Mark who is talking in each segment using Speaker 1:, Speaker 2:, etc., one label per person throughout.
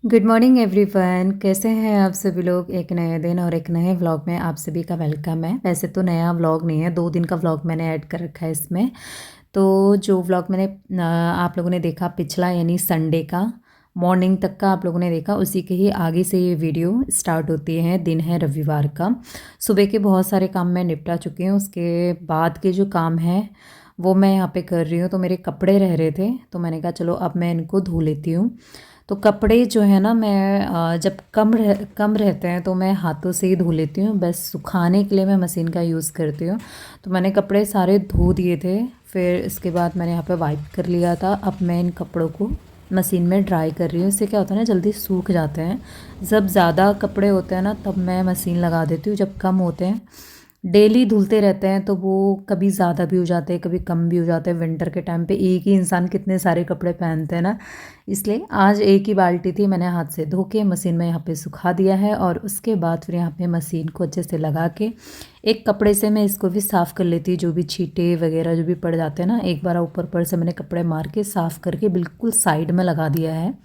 Speaker 1: Good morning everyone. कैसे हैं आप सभी लोग। एक नए दिन और एक नए व्लॉग में आप सभी का वेलकम है। वैसे तो नया व्लॉग नहीं है, 2 दिन का व्लॉग मैंने ऐड कर रखा है इसमें। तो जो व्लॉग मैंने आप लोगों ने देखा पिछला यानी संडे का मॉर्निंग तक का आप लोगों ने देखा, उसी के ही आगे से ये वीडियो स्टार्ट होती है। दिन है रविवार का। सुबह के बहुत सारे काम मैं निपटा चुकी हूँ, उसके बाद के जो काम हैं वो मैं यहाँ पे कर रही हूँ। तो मेरे कपड़े रह रहे थे तो मैंने कहा चलो अब मैं इनको धो लेती हूँ। तो कपड़े जो है ना मैं जब कम रहते हैं तो मैं हाथों से ही धो लेती हूँ, बस सुखाने के लिए मैं मशीन का यूज़ करती हूँ। तो मैंने कपड़े सारे धो दिए थे, फिर इसके बाद मैंने यहाँ पे वाइप कर लिया था। अब मैं इन कपड़ों को मशीन में ड्राई कर रही हूँ। इससे क्या होता है ना, जल्दी सूख जाते हैं। जब ज़्यादा कपड़े होते हैं ना तब मैं मशीन लगा देती हूँ, जब कम होते हैं डेली धुलते रहते हैं तो वो कभी ज़्यादा भी हो जाते हैं कभी कम भी हो जाते हैं। विंटर के टाइम पे एक ही इंसान कितने सारे कपड़े पहनते हैं ना, इसलिए आज एक ही बाल्टी थी, मैंने हाथ से धो के मशीन में यहाँ पे सुखा दिया है। और उसके बाद फिर यहाँ पे मशीन को अच्छे से लगा के एक कपड़े से मैं इसको भी साफ़ कर लेती हूँ। जो भी छींटे वगैरह जो भी पड़ जाते हैं ना, एक बार ऊपर से मैंने कपड़े मार के साफ़ करके बिल्कुल साइड में लगा दिया है।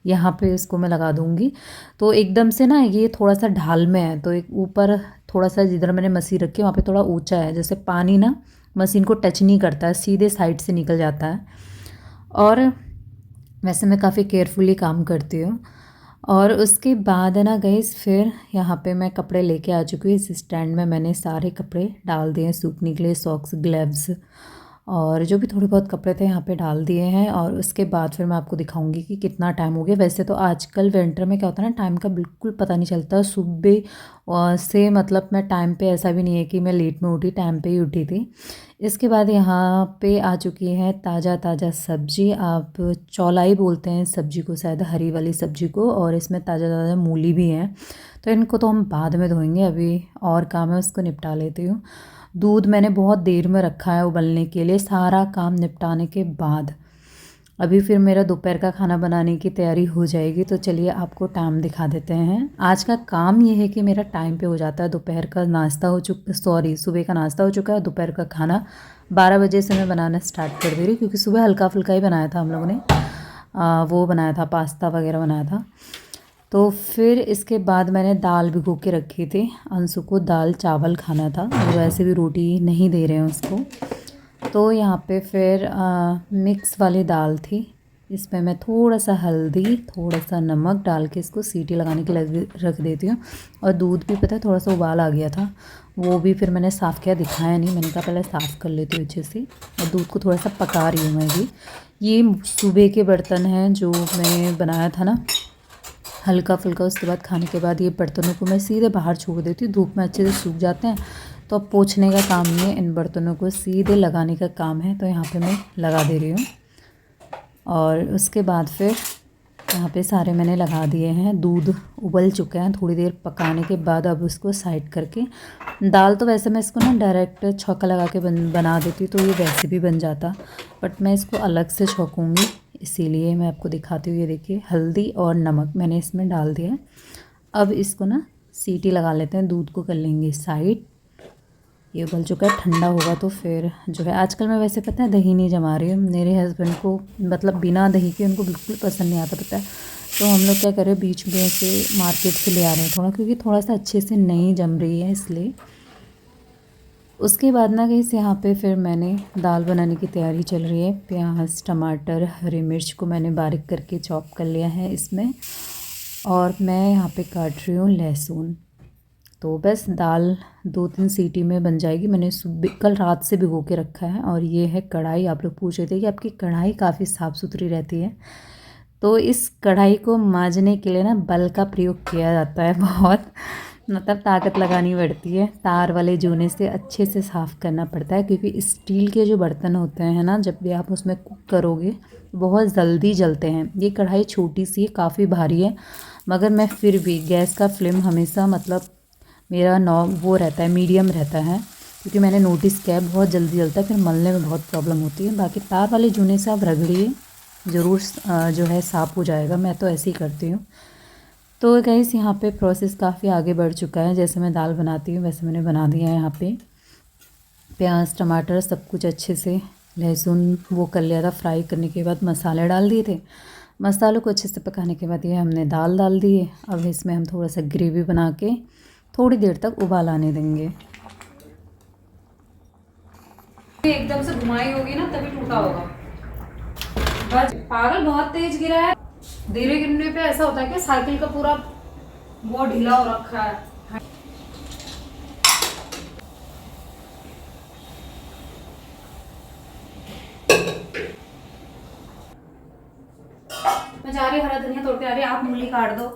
Speaker 1: यहाँ पे इसको मैं लगा दूँगी। तो एकदम से ना ये थोड़ा सा ढाल में है, तो एक ऊपर थोड़ा सा जिधर मैंने मशीन रखी है वहाँ पे थोड़ा ऊंचा है, जैसे पानी ना मशीन को टच नहीं करता है, सीधे साइड से निकल जाता है। और वैसे मैं काफ़ी केयरफुली काम करती हूँ। और उसके बाद है ना गाइस, फिर यहाँ पे मैं कपड़े लेके आ चुकी हूँ। इस स्टैंड में मैंने सारे कपड़े डाल दिए हैं सूखने के लिए, सॉक्स ग्लव्स और जो भी थोड़े बहुत कपड़े थे यहाँ पे डाल दिए हैं। और उसके बाद फिर मैं आपको दिखाऊंगी कि कितना टाइम हो गया। वैसे तो आजकल विंटर में क्या होता है ना, टाइम का बिल्कुल पता नहीं चलता। सुबह से मतलब मैं टाइम पे, ऐसा भी नहीं है कि मैं लेट में उठी, टाइम पे ही उठी थी। इसके बाद यहाँ पे आ चुकी है ताज़ा ताज़ा सब्जी। आप चौलाई बोलते हैं सब्जी को शायद, हरी वाली सब्जी को। और इसमें ताज़ा ताज़ा मूली भी हैं। तो इनको तो हम बाद में धोएंगे, अभी और काम है उसको निपटा लेती हूँ। दूध मैंने बहुत देर में रखा है उबलने के लिए। सारा काम निपटाने के बाद अभी फिर मेरा दोपहर का खाना बनाने की तैयारी हो जाएगी। तो चलिए आपको टाइम दिखा देते हैं। आज का काम ये है कि मेरा टाइम पे हो जाता है। दोपहर का नाश्ता हो चुका, सॉरी सुबह का नाश्ता हो चुका है। दोपहर का खाना 12 बजे से मैं बनाना स्टार्ट कर दे रही हूँ, क्योंकि सुबह हल्का फुल्का ही बनाया था हम लोगों ने। वो बनाया था, पास्ता वगैरह बनाया था। तो फिर इसके बाद मैंने दाल भिगो के रखी थी। अंशु को दाल चावल खाना था, और वैसे भी रोटी नहीं दे रहे हैं उसको। तो यहाँ पे फिर मिक्स वाली दाल थी। इसमें मैं थोड़ा सा हल्दी, थोड़ा सा नमक डाल के इसको सीटी लगाने के लिए रख देती हूँ। और दूध भी पता है थोड़ा सा उबाल आ गया था, वो भी फिर मैंने साफ़ किया, दिखाया नहीं। मैंने कहा पहले साफ़ कर लेती हूँ अच्छे से। और दूध को थोड़ा सा पका रही हूँ मैं भी। ये सुबह के बर्तन हैं जो मैंने बनाया था ना हल्का फुल्का। उसके बाद खाने के बाद ये बर्तनों को मैं सीधे बाहर छोड़ देती हूँ, धूप में अच्छे से सूख जाते हैं। तो अब पोंछने का काम नहीं है, इन बर्तनों को सीधे लगाने का काम है। तो यहाँ पे मैं लगा दे रही हूँ। और उसके बाद फिर यहाँ पे सारे मैंने लगा दिए हैं। दूध उबल चुका है, थोड़ी देर पकाने के बाद अब उसको साइड करके, दाल तो वैसे मैं इसको ना डायरेक्ट छौंका लगा के बना देती तो ये वैसे भी बन जाता, बट मैं इसको अलग से छौंकूँगी, इसीलिए मैं आपको दिखाती हूँ। ये देखिए हल्दी और नमक मैंने इसमें डाल दिया है। अब इसको ना सीटी लगा लेते हैं, दूध को कर लेंगे साइड। ये उबल चुका है, ठंडा होगा तो फिर जो है। आजकल मैं वैसे पता है दही नहीं जमा रही हूँ। मेरे हस्बैंड को मतलब बिना दही के उनको बिल्कुल पसंद नहीं आता, पता है। तो हम लोग क्या करें, बीच में से मार्केट से ले आ रहे हैं थोड़ा, क्योंकि थोड़ा सा अच्छे से नहीं जम रही है इसलिए। उसके बाद ना गई यहाँ पे फिर मैंने दाल बनाने की तैयारी चल रही है। प्याज टमाटर हरी मिर्च को मैंने बारीक करके चॉप कर लिया है इसमें। और मैं यहाँ पे काट रही हूँ लहसुन। तो बस दाल 2-3 सीटी में बन जाएगी। मैंने सुबह कल रात से भिगो के रखा है। और ये है कढ़ाई। आप लोग पूछ रहे थे कि आपकी कढ़ाई काफ़ी साफ़ सुथरी रहती है। तो इस कढ़ाई को मांजने के लिए ना बल का प्रयोग किया जाता है बहुत, मतलब ताकत लगानी पड़ती है। तार वाले जूने से अच्छे से साफ़ करना पड़ता है, क्योंकि स्टील के जो बर्तन होते हैं ना, जब भी आप उसमें कुक करोगे बहुत जल्दी जलते हैं। ये कढ़ाई छोटी सी है, काफ़ी भारी है, मगर मैं फिर भी गैस का फ्लेम हमेशा मतलब मेरा वो रहता है, मीडियम रहता है, क्योंकि मैंने नोटिस किया है बहुत जल्दी जलता है, फिर मलने में बहुत प्रॉब्लम होती है। बाकी तार वाले जूने से आप रगड़िए, ज़रूर जो है साफ़ हो जाएगा। मैं तो ऐसे ही करती हूँ। तो गाइस यहाँ पे प्रोसेस काफ़ी आगे बढ़ चुका है। जैसे मैं दाल बनाती हूँ वैसे मैंने बना दिया है। यहाँ पे प्याज टमाटर सब कुछ अच्छे से, लहसुन वो कर लिया था, फ्राई करने के बाद मसाले डाल दिए थे। मसालों को अच्छे से पकाने के बाद ये हमने दाल डाल दी है। अब इसमें हम थोड़ा सा ग्रेवी बना के थोड़ी देर तक उबाल आने देंगे। एकदम से घुमाई होगी ना तभी टूटा होगा। बस पागल बहुत तेज गिरा है। धीरे गिरने पे ऐसा होता है कि साइकिल का पूरा वो ढीला हो रखा है। मैं जा रही हरा धनिया तोड़ के आ रही, आप मूली काट दो।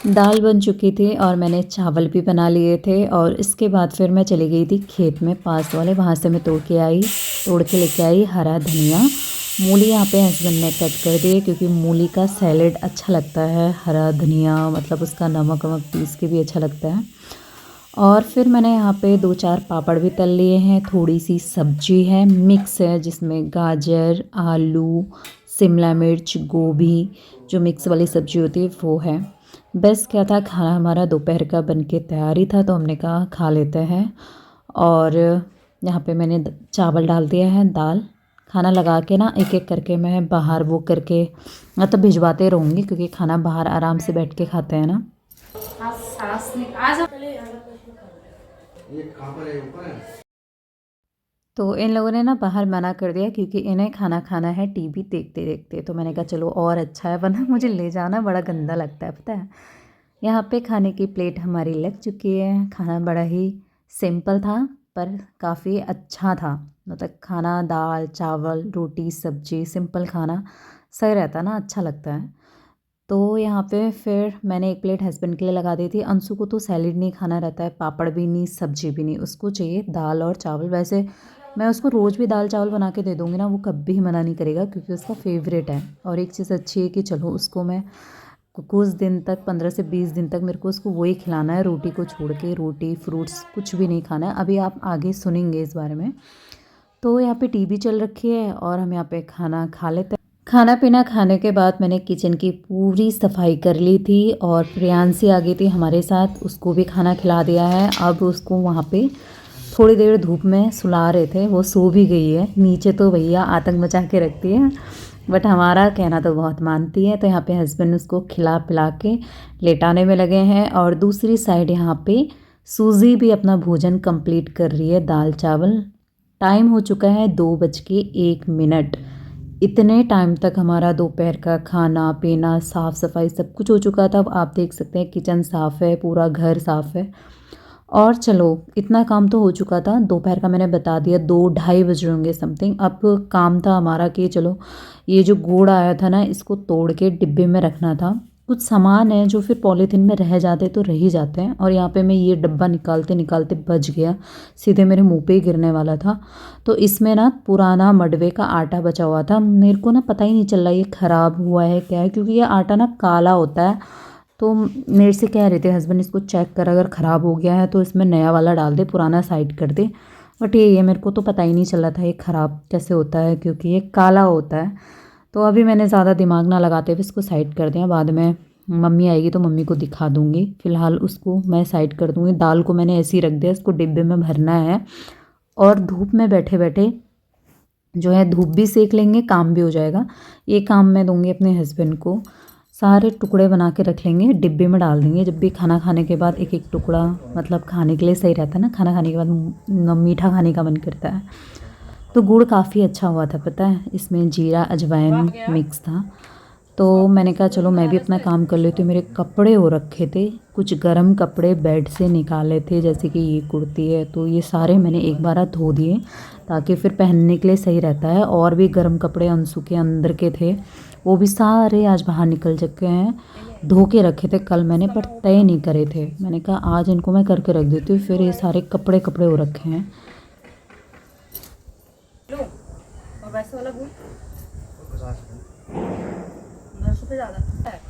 Speaker 1: दाल बन चुकी थी और मैंने चावल भी बना लिए थे और इसके बाद फिर मैं चली गई थी खेत में पास वाले, वहाँ से मैं तोड़ के लेके आई हरा धनिया। मूली यहाँ पे हस्बैंड ने कट कर दिए क्योंकि मूली का सैलेड अच्छा लगता है, हरा धनिया मतलब उसका नमक वमक पीस के भी अच्छा लगता है। और फिर मैंने यहाँ पे 2-4 पापड़ भी तल लिए हैं, थोड़ी सी सब्जी है मिक्स है जिसमें गाजर, आलू, शिमला मिर्च, गोभी, जो मिक्स वाली सब्जी होती है वो है। बस क्या था, खाना हमारा दोपहर का बन के तैयार ही था तो हमने कहा खा लेते हैं। और यहाँ पे मैंने चावल डाल दिया है, दाल खाना लगा के ना एक एक करके मैं बाहर वो करके मतलब भिजवाते रहूँगी क्योंकि खाना बाहर आराम से बैठ के खाते हैं ना। तो इन लोगों ने ना बाहर मना कर दिया क्योंकि इन्हें खाना खाना है टीवी देखते देखते। तो मैंने कहा चलो और अच्छा है, वरना मुझे ले जाना बड़ा गंदा लगता है पता है। यहाँ पे खाने की प्लेट हमारी लग चुकी है। खाना बड़ा ही सिंपल था पर काफ़ी अच्छा था। मतलब खाना दाल चावल रोटी सब्जी सिंपल खाना सही रहता है ना, अच्छा लगता है। तो यहाँ पे फिर मैंने एक प्लेट हस्बैंड के लिए लगा दी थी। अंशु को तो सैलेड नहीं खाना रहता है, पापड़ भी नहीं सब्जी भी नहीं, उसको चाहिए दाल और चावल। वैसे मैं उसको रोज़ भी दाल चावल बना के दे दूँगी ना, वो कभी भी मना नहीं करेगा क्योंकि उसका फेवरेट है। और एक चीज़ अच्छी है कि चलो उसको मैं कुछ दिन तक 15 से 20 दिन तक मेरे को उसको वही खिलाना है, रोटी को छोड़ के। रोटी फ्रूट्स कुछ भी नहीं खाना है। अभी आप आगे सुनेंगे इस बारे में। तो यहाँ पे टीवी चल रखी है और हम यहाँ पे खाना खा लेते हैं। खाना पीना खाने के बाद मैंने किचन की पूरी सफाई कर ली थी और प्रियांशी आ गई थी हमारे साथ, उसको भी खाना खिला दिया है। अब उसको वहाँ पे थोड़ी देर धूप में सुला रहे थे, वो सो भी गई है। नीचे तो भैया आतंक मचा के रखती है बट हमारा कहना तो बहुत मानती है। तो यहाँ पे हस्बैंड उसको खिला पिला के लेटाने में लगे हैं और दूसरी साइड यहाँ पे सूजी भी अपना भोजन कंप्लीट कर रही है, दाल चावल। टाइम हो चुका है 2:01। इतने टाइम तक हमारा दोपहर का खाना पीना साफ़ सफाई सब कुछ हो चुका था। अब आप देख सकते हैं किचन साफ़ है, पूरा घर साफ़ है। और चलो इतना काम तो हो चुका था। दोपहर का मैंने बता दिया 2-2:30 बज रहे होंगे समथिंग। अब काम था हमारा कि चलो ये जो गुड़ आया था ना इसको तोड़ के डिब्बे में रखना था। कुछ सामान है जो फिर पॉलीथीन में रह जाते तो रह ही जाते हैं। और यहाँ पे मैं ये डब्बा निकालते निकालते बच गया, सीधे मेरे मुंह पे ही गिरने वाला था। तो इसमें ना पुराना मडवे का आटा बचा हुआ था। मेरे को ना पता ही नहीं चल रहा ये ख़राब हुआ है क्या है, क्योंकि ये आटा ना काला होता है। तो मेरे से कह रहे थे हस्बैंड इसको चेक कर, अगर ख़राब हो गया है तो इसमें नया वाला डाल दे, पुराना साइड कर दे। बट ये मेरे को तो पता ही नहीं चला था ये ख़राब कैसे होता है क्योंकि ये काला होता है। तो अभी मैंने ज़्यादा दिमाग ना लगाते हुए इसको साइड कर दिया। बाद में मम्मी आएगी तो मम्मी को दिखा दूँगी, फ़िलहाल उसको मैं साइड कर दूँगी। दाल को मैंने ऐसे ही रख दिया, इसको डिब्बे में भरना है। और धूप में बैठे बैठे जो है धूप भी सेक लेंगे, काम भी हो जाएगा। ये काम मैं दूँगी अपने हस्बैंड को। सारे टुकड़े बना के रख लेंगे, डिब्बे में डाल देंगे। जब भी खाना खाने के बाद एक एक टुकड़ा मतलब खाने के लिए सही रहता है ना, खाना खाने के बाद मीठा खाने का मन करता है। तो गुड़ काफ़ी अच्छा हुआ था पता है, इसमें जीरा अजवाइन मिक्स था। तो मैंने कहा चलो मैं भी अपना काम कर लेती हूँ। मेरे कपड़े हो रखे थे, कुछ गर्म कपड़े बेड से निकाले थे, जैसे कि ये कुर्ती है तो ये सारे मैंने एक बार धो दिए ताकि फिर पहनने के लिए सही रहता है। और भी गर्म कपड़े अंशु के अंदर के थे, वो भी सारे आज बाहर निकल चुके हैं। धो के रखे थे कल मैंने पर तय नहीं करे थे। मैंने कहा आज इनको मैं करके रख देती हूँ, फिर ये सारे कपड़े कपड़े हो रखे हैं। और वैसे वाला गुड़ 10 रुपये ज़्यादा है,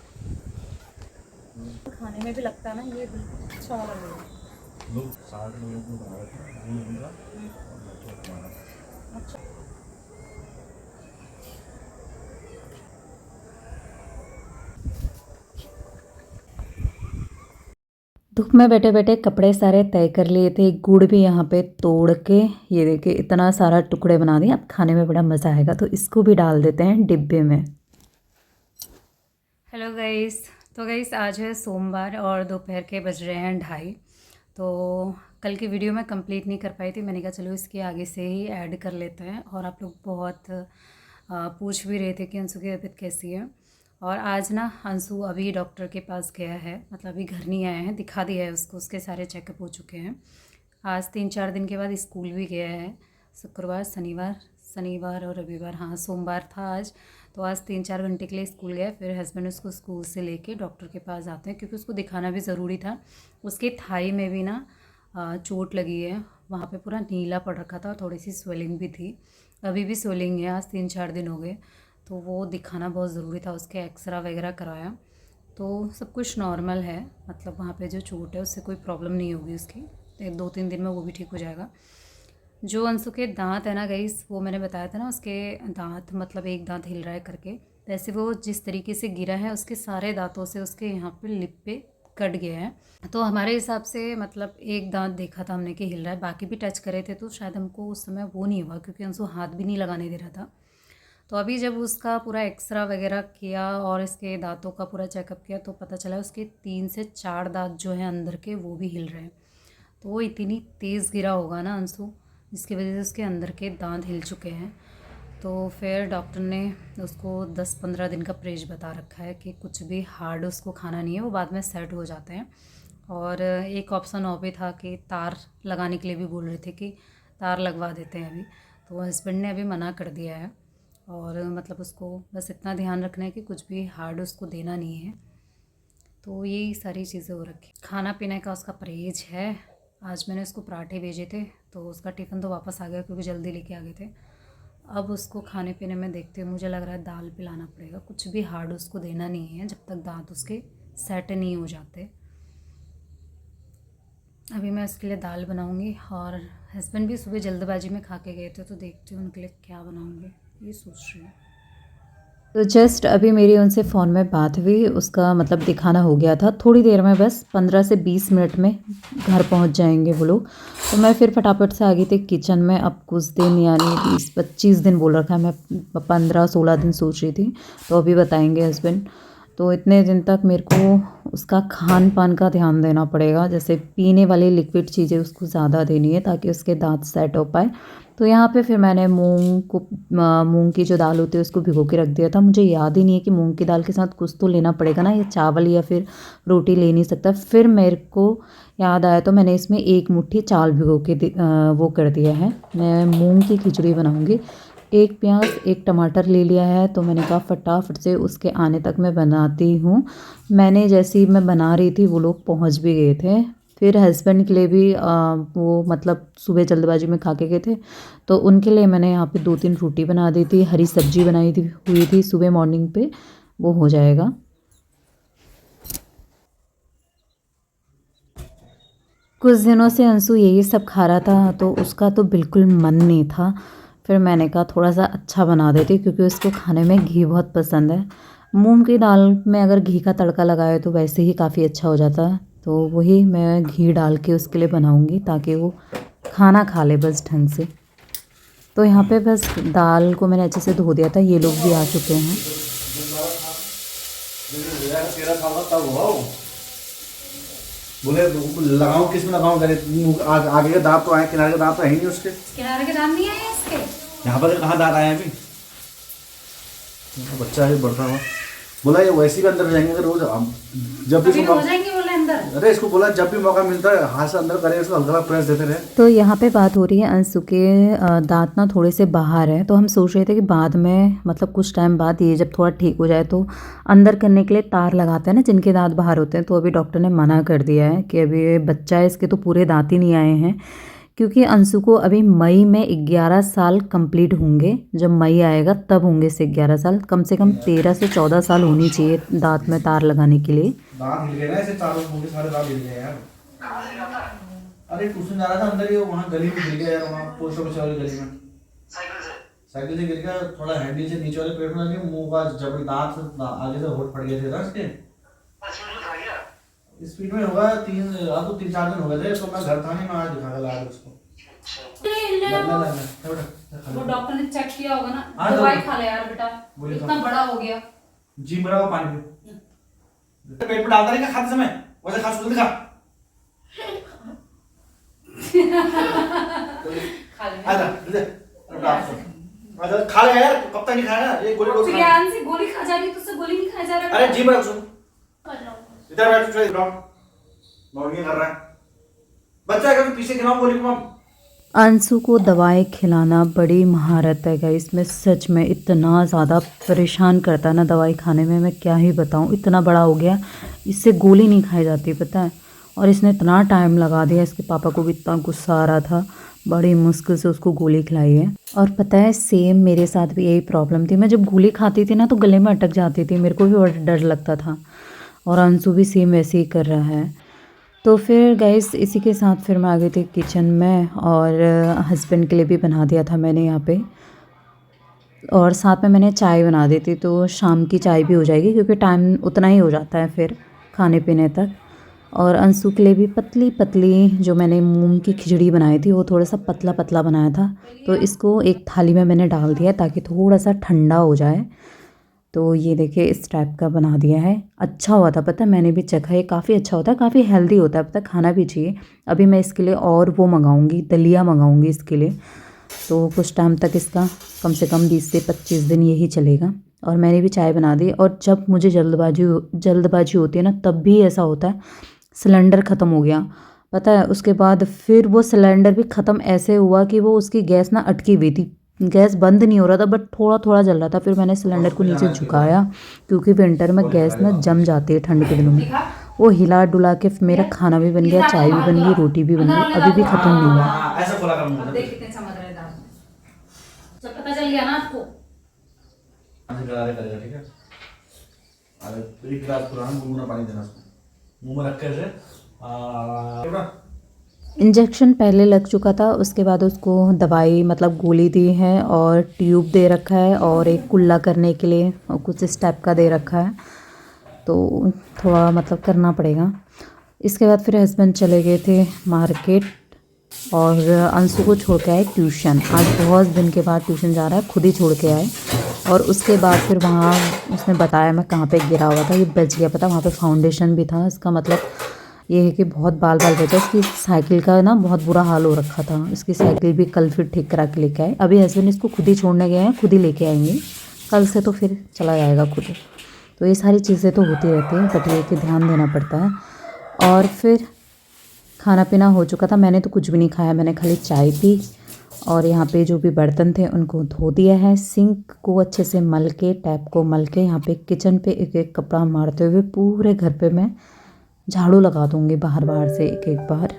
Speaker 1: खाने में भी लगता है ना, ये अच्छा वाला गुड़। अच्छा तो मैं बैठे बैठे कपड़े सारे तय कर लिए थे, गुड़ भी यहाँ पे तोड़ के ये देखिए इतना सारा टुकड़े बना दिए। अब खाने में बड़ा मज़ा आएगा, तो इसको भी डाल देते हैं डिब्बे में। हेलो गाइस, तो गाइस आज है सोमवार और दोपहर के बज रहे हैं 2:30। तो कल की वीडियो मैं कंप्लीट नहीं कर पाई थी, मैंने कहा चलो इसके आगे से ही ऐड कर लेते हैं। और आप लोग बहुत पूछ भी रहे थे कि अंशु की तबीयत कैसी है। और आज ना अंशु अभी डॉक्टर के पास गया है, मतलब अभी घर नहीं आया है, दिखा दिया है उसको, उसके सारे चेकअप हो चुके हैं। आज 3-4 दिन के बाद स्कूल भी गया है, शुक्रवार शनिवार और रविवार, हाँ सोमवार था आज। तो आज 3-4 घंटे के लिए स्कूल गया। फिर हस्बैंड उसको स्कूल से लेके डॉक्टर के पास आते हैं, क्योंकि उसको दिखाना भी ज़रूरी था। उसके थाई में भी ना चोट लगी है, वहाँ पे पूरा नीला पड़ रखा था और थोड़ी सी स्वेलिंग भी थी। अभी भी स्वेलिंग है, आज 3-4 दिन हो गए, तो वो दिखाना बहुत ज़रूरी था। उसके एक्सरा वगैरह कराया तो सब कुछ नॉर्मल है, मतलब वहाँ पे जो चोट है उससे कोई प्रॉब्लम नहीं होगी उसकी। 2-3 दिन में वो भी ठीक हो जाएगा। जो अंशु के दांत है ना गाइस, वो मैंने बताया था ना, उसके दांत मतलब एक दांत हिल रहा है करके, वैसे वो जिस तरीके से गिरा है उसके सारे दांतों से उसके यहाँ पे लिप पे कट गया है। तो हमारे हिसाब से मतलब एक दांत देखा था हमने कि हिल रहा है, बाकी भी टच करे थे तो शायद हमको उस समय वो नहीं हुआ, क्योंकि अंशु हाथ भी नहीं लगाने दे रहा था। तो अभी जब उसका पूरा एक्सरा वगैरह किया और इसके दांतों का पूरा चेकअप किया तो पता चला उसके 3 से 4 दांत जो हैं अंदर के वो भी हिल रहे हैं। तो वो इतनी तेज़ गिरा होगा ना अंशु, जिसकी वजह से उसके अंदर के दांत हिल चुके हैं। तो फिर डॉक्टर ने उसको 10-15 दिन का परहेज बता रखा है कि कुछ भी हार्ड उसको खाना नहीं है, वो बाद में सेट हो जाते हैं। और एक ऑप्शन और भी था कि तार लगाने के लिए भी बोल रहे थे कि तार लगवा देते हैं अभी, तो हस्बैंड ने अभी मना कर दिया है। और मतलब उसको बस इतना ध्यान रखना है कि कुछ भी हार्ड उसको देना नहीं है। तो यही सारी चीज़ें हो रखी। खाना पीने का उसका परहेज है। आज मैंने उसको पराठे भेजे थे, तो उसका टिफ़िन तो वापस आ गया क्योंकि जल्दी लेके आ गए थे। अब उसको खाने पीने में देखते हुए मुझे लग रहा है दाल पिलाना पड़ेगा, कुछ भी हार्ड उसको देना नहीं है जब तक दांत उसके सेट नहीं हो जाते। अभी मैं उसके लिए दाल बनाऊंगी, और हस्बैंड भी सुबह जल्दबाजी में खा के गए थे, तो देखती हूँ उनके लिए क्या बनाऊंगी, ये सोच रही हूँ। तो जस्ट अभी मेरी उनसे फ़ोन में बात हुई, उसका मतलब दिखाना हो गया था, थोड़ी देर में बस 15 से 20 मिनट में घर पहुंच जाएंगे वो लोग। तो मैं फिर फटाफट से आ गई थी किचन में। अब कुछ दिन यानी 20-25 दिन बोल रखा है, मैं 15-16 दिन सोच रही थी, तो अभी बताएंगे हस्बैंड। तो इतने दिन तक मेरे को उसका खान पान का ध्यान देना पड़ेगा, जैसे पीने वाली लिक्विड चीज़ें उसको ज़्यादा देनी है ताकि उसके दांत सेट हो पाए। तो यहाँ पे फिर मैंने मूंग की जो दाल होती है उसको भिगो के रख दिया था। मुझे याद ही नहीं है कि मूंग की दाल के साथ कुछ तो लेना पड़ेगा ना, ये चावल या फिर रोटी ले नहीं सकता। फिर मेरे को याद आया तो मैंने इसमें 1 मुट्ठी चावल भिगो के वो कर दिया है। मैं मूंग की खिचड़ी बनाऊँगी। 1 प्याज 1 टमाटर ले लिया है, तो मैंने कहा फटाफट से उसके आने तक मैं बनाती हूँ। मैंने जैसे ही मैं बना रही थी वो लोग पहुँच भी गए थे। फिर हस्बैंड के लिए भी वो मतलब सुबह जल्दबाजी में खा के गए थे, तो उनके लिए मैंने यहाँ पे 2-3 रोटी बना दी थी, हरी सब्जी बनाई थी हुई थी सुबह मॉर्निंग पे, वो हो जाएगा। कुछ दिनों से अंशु यही सब खा रहा था, तो उसका तो बिल्कुल मन नहीं था। फिर मैंने कहा थोड़ा सा अच्छा बना देती, क्योंकि उसको खाने में घी बहुत पसंद है। मूंग की दाल में अगर घी का तड़का लगाए तो वैसे ही काफ़ी अच्छा हो जाता है। तो वही मैं घी डाल के उसके लिए बनाऊंगी ताकि वो खाना खा ले बस ढंग से। तो यहाँ पे बस दाल को मैंने अच्छे से धो दिया था, ये लोग भी आ चुके हैं।
Speaker 2: बोले लगाऊं किस में लगाऊं, आगे के दांत तो आए, किनारे के दांत तो है ही नहीं उसके।
Speaker 1: किनारे के दांत नहीं आए इसके?
Speaker 2: यहाँ पर कहाँ दांत आए हैं अभी? बच्चा है बढ़ता हुआ। बोला ये वैसे भी अंदर जाएंगे रोज, जब भी
Speaker 1: हो जाएंगे बोले अंदर।
Speaker 2: अरे इसको बोला जब भी मौका मिलता है हाथ से अंदर करे, इसको हल्का प्रेस देते रहे।
Speaker 1: तो यहाँ पे बात हो रही है अंशु के दांत ना थोड़े से बाहर है, तो हम सोच रहे थे कि बाद में मतलब कुछ टाइम बाद ये जब थोड़ा ठीक हो जाए तो अंदर करने के लिए तार लगाते हैं ना जिनके दांत बाहर होते हैं। तो अभी डॉक्टर ने मना कर दिया है कि अभी ये बच्चा है, इसके तो पूरे दांत ही नहीं आए हैं, क्योंकि अंशु को अभी मई में 11 साल कंप्लीट होंगे। जब मई आएगा तब होंगे इसे 11 साल, कम से कम 13 से 14 साल होनी चाहिए दांत में तार लगाने के लिए।
Speaker 2: दांत हिल गए ना, ऐसे चारों मुंह के सारे दांत हिल गए यार। अरे ट्यूशन जा रहा था अंदर ही, वहाँ गली में गिर गया यार, वहाँ पोस्ट ऑफिस वाली गली में साइकिल से गिर गया। थोड़ा हैंडल से नीचे वाले पेट में लगे, मुंह का जब दांत आगे से होठ फट गए थे ना इसके। स्पीड में होगा 3-4 दिन हो गए थे, तो मैं घर था नहीं, मैं आज दिखा कर लाया उसको।
Speaker 3: वो डॉक्टर ने चेक किया होगा ना,
Speaker 2: हाँ,
Speaker 3: दवाई खा ले यार बेटा,
Speaker 2: बोलिए
Speaker 3: इतना बड़ा हो गया।
Speaker 2: जी मेरा वो पानी पियो, पेट में डालता नहीं क्या खाते समय, वैसे खा सुन खा।
Speaker 3: खा ले
Speaker 2: आजा ले आजा खा ले यार, कब तक नहीं खाएगा ये गोली रोज खा।
Speaker 3: प्रियांशी गोली खा जा रही, तुझसे गोली नहीं खाया जा रहा।
Speaker 2: अरे जी मेरा सुन, इधर बैठ, चुप रहो, नौटंकी कर रहा है बच्चा, अगर पीछे खिलाऊं गोली को।
Speaker 1: अंशु को दवाई खिलाना बड़ी महारत है गाइस, मैं सच में इतना ज़्यादा परेशान करता है ना दवाई खाने में, मैं क्या ही बताऊँ। इतना बड़ा हो गया, इससे गोली नहीं खाई जाती पता है, और इसने इतना टाइम लगा दिया। इसके पापा को भी इतना गुस्सा आ रहा था, बड़ी मुश्किल से उसको गोली खिलाई है। और पता है सेम मेरे साथ भी यही प्रॉब्लम थी, मैं जब गोली खाती थी ना तो गले में अटक जाती थी, मेरे को भी बड़ा डर लगता था, और अंशु भी सेम वैसे ही कर रहा है। तो फिर गाइस इसी के साथ फिर मैं आ गई थी किचन में, और हस्बैंड के लिए भी बना दिया था मैंने यहाँ पे, और साथ में मैंने चाय बना दी थी, तो शाम की चाय भी हो जाएगी क्योंकि टाइम उतना ही हो जाता है फिर खाने पीने तक। और अंशु के लिए भी पतली पतली जो मैंने मूंग की खिचड़ी बनाई थी वो थोड़ा सा पतला पतला बनाया था, तो इसको एक थाली में मैंने डाल दिया ताकि थोड़ा सा ठंडा हो जाए। तो ये देखिए इस टाइप का बना दिया है, अच्छा हुआ था पता है, मैंने भी चखा, ये काफ़ी अच्छा होता है, काफ़ी हेल्दी होता है पता है, खाना भी चाहिए। अभी मैं इसके लिए और वो मंगाऊंगी, दलिया मंगाऊंगी इसके लिए, तो कुछ टाइम तक इसका कम से कम 20 से 25 दिन यही चलेगा। और मैंने भी चाय बना दी, और जब मुझे जल्दबाजी होती है ना तब भी ऐसा होता है, सिलेंडर ख़त्म हो गया पता है, उसके बाद फिर वो सिलेंडर भी ख़त्म ऐसे हुआ कि वो उसकी गैस ना अटकी हुई थी, गैस बंद नहीं हो रहा था बट थोड़ा थोड़ा जल रहा था। फिर मैंने सिलेंडर को नीचे झुकाया क्योंकि विंटर में गैस ना जम जाती है ठंड के दिनों में। वो हिला डुला के मेरा खाना भी बन गया, चाय भी बन गई, रोटी भी बन गई, अभी भी ख़त्म नहीं हुआ।
Speaker 2: ऐसा खोला कर मुंह
Speaker 3: देख कितने चमक रहे दांत, जब पता चल गया ना आपको।
Speaker 2: करेगा ठीक है। अरे एक गिलास पुराना गुनगुना पानी देना उसको, मुंह में रख कर
Speaker 1: इंजेक्शन पहले लग चुका था, उसके बाद उसको दवाई मतलब गोली दी है और ट्यूब दे रखा है, और एक कुल्ला करने के लिए और कुछ इस टाइप का दे रखा है, तो थोड़ा मतलब करना पड़ेगा। इसके बाद फिर हस्बैंड चले गए थे मार्केट, और अंशु को छोड़ के आए ट्यूशन। आज बहुत दिन के बाद ट्यूशन जा रहा है, खुद ही छोड़ के आए। और उसके बाद फिर वहाँ उसने बताया मैं कहाँ पे गिरा हुआ था, ये बच गया पता, वहाँ पे फाउंडेशन भी था। इसका मतलब ये है कि बहुत बाल बचा। इसकी साइकिल का ना बहुत बुरा हाल हो रखा था, इसकी साइकिल भी कल फिर ठीक करा के लेके आए। अभी हस्बैंड इसको खुद ही छोड़ने गए हैं, खुद ही लेके आएंगे, कल से तो फिर चला जाएगा खुद। तो ये सारी चीज़ें तो होती रहती हैं, बट ये कि ध्यान देना पड़ता है। और फिर खाना पीना हो चुका था, मैंने तो कुछ भी नहीं खाया, मैंने खाली चाय पी। और यहाँ पे जो भी बर्तन थे उनको धो दिया है, सिंक को अच्छे से मल के, टैप को मल के, यहाँ पे किचन पे एक एक कपड़ा मारते हुए पूरे घर पे मैं झाड़ू लगा दूँगी बाहर बाहर से एक एक बार।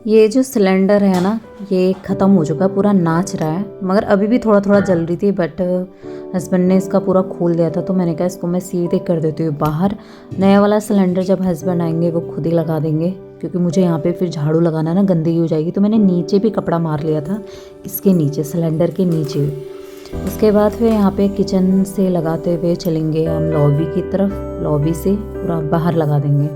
Speaker 1: ये जो सिलेंडर है ना ये ख़त्म हो चुका है, पूरा नाच रहा है, मगर अभी भी थोड़ा थोड़ा जल रही थी, बट हस्बैंड ने इसका पूरा खोल दिया था, तो मैंने कहा इसको मैं सीधे कर देती हूँ बाहर। नया वाला सिलेंडर जब हस्बैंड आएंगे वो खुद ही लगा देंगे, क्योंकि मुझे यहाँ पे फिर झाड़ू लगाना ना, गंदगी हो जाएगी। तो मैंने नीचे भी कपड़ा मार लिया था, इसके नीचे, सिलेंडर के नीचे। उसके बाद फिर यहाँ पे किचन से लगाते हुए चलेंगे हम लॉबी की तरफ, लॉबी से पूरा बाहर लगा देंगे।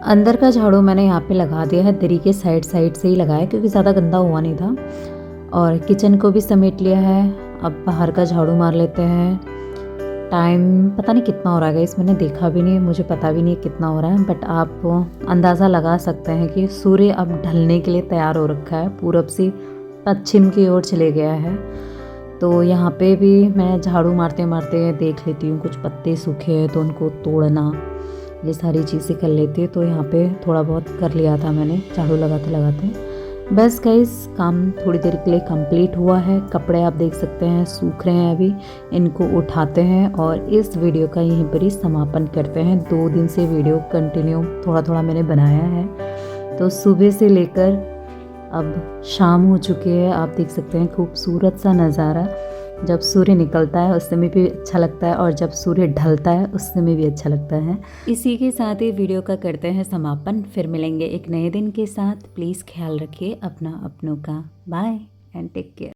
Speaker 1: अंदर का झाड़ू मैंने यहाँ पे लगा दिया है, दरी के साइड साइड से ही लगाया क्योंकि ज़्यादा गंदा हुआ नहीं था। और किचन को भी समेट लिया है, अब बाहर का झाड़ू मार लेते हैं। टाइम पता नहीं कितना हो रहा है, इस मैंने देखा भी नहीं, मुझे पता भी नहीं कितना हो रहा है, बट आप अंदाज़ा लगा सकते हैं कि सूर्य अब ढलने के लिए तैयार हो रखा है, पूरब से पश्चिम की ओर चले गया है। तो यहाँ पे भी मैं झाड़ू मारते मारते देख लेती हूँ, कुछ पत्ते सूखे हैं तो उनको तोड़ना, ये सारी चीज़ें कर लेती है। तो यहाँ पे थोड़ा बहुत कर लिया था मैंने झाड़ू लगाते लगाते। बस गाइस काम थोड़ी देर के लिए कंप्लीट हुआ है। कपड़े आप देख सकते हैं सूख रहे हैं अभी, इनको उठाते हैं और इस वीडियो का यहीं पर ही समापन करते हैं। 2 दिन से वीडियो कंटिन्यू थोड़ा थोड़ा मैंने बनाया है। तो सुबह से लेकर अब शाम हो चुकी है। आप देख सकते हैं खूबसूरत सा नज़ारा। जब सूर्य निकलता है उस समय भी अच्छा लगता है और जब सूर्य ढलता है उस समय भी अच्छा लगता है। इसी के साथ ही वीडियो का करते हैं समापन। फिर मिलेंगे एक नए दिन के साथ। प्लीज़ ख्याल रखिए अपना अपनों का। Bye and take care.